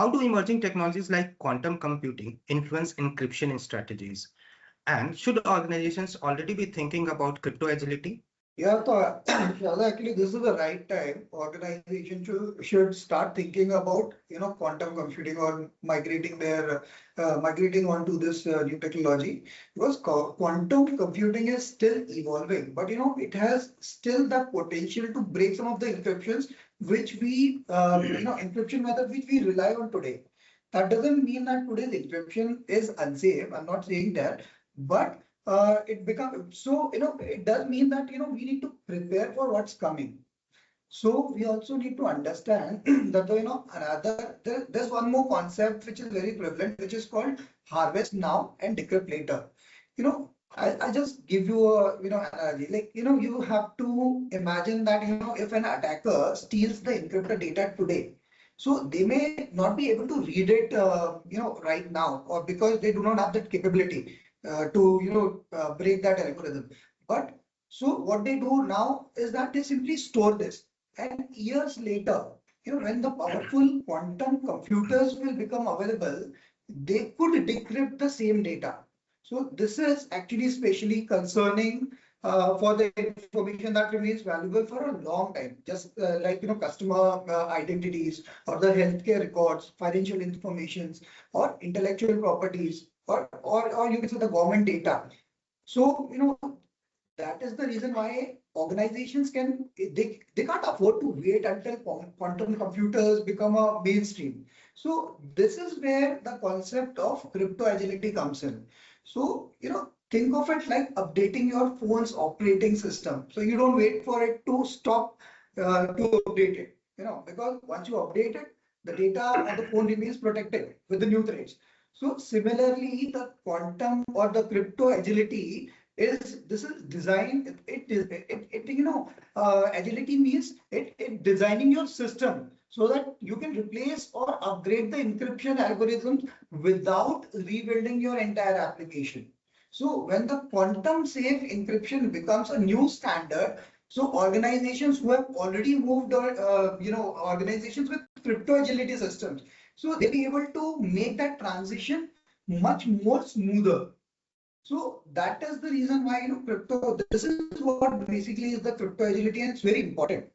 how do emerging technologies like quantum computing influence encryption strategies? And should organizations already be thinking about crypto agility? Yeah, so Shraddha, actually, this is the right time. Organization should start thinking about, quantum computing or migrating onto this new technology, because quantum computing is still evolving, but it has still the potential to break some of the encryptions which encryption method which we rely on today. That doesn't mean that today's encryption is unsafe. I'm not saying that, but it becomes so it does mean that we need to prepare for what's coming. So we also need to understand that there's one more concept which is very prevalent, which is called harvest now and decrypt later. I just give you a analogy, like you have to imagine that if an attacker steals the encrypted data today, so they may not be able to read it right now, or because they do not have that capability to break that algorithm. But so what they do now is that they simply store this, and years later, when the powerful quantum computers will become available, they could decrypt the same data. So this is actually especially concerning for the information that remains valuable for a long time, just like customer identities, or the healthcare records, financial informations, or intellectual properties, or you can say the government data. So that is the reason why organizations they can't afford to wait until quantum computers become a mainstream. So this is where the concept of crypto agility comes in. So think of it like updating your phone's operating system. So you don't wait for it to stop to update it. Because once you update it, the data on the phone remains protected with the new threats. So similarly, the quantum or the crypto agility is designed. Agility means it designing your system so that you can replace or upgrade the encryption algorithms without rebuilding your entire application. So when the quantum safe encryption becomes a new standard, so organizations who have already moved, organizations with crypto agility systems, so they'll be able to make that transition much more smoother. So that is the reason why crypto. This is what basically is the crypto agility, and it's very important.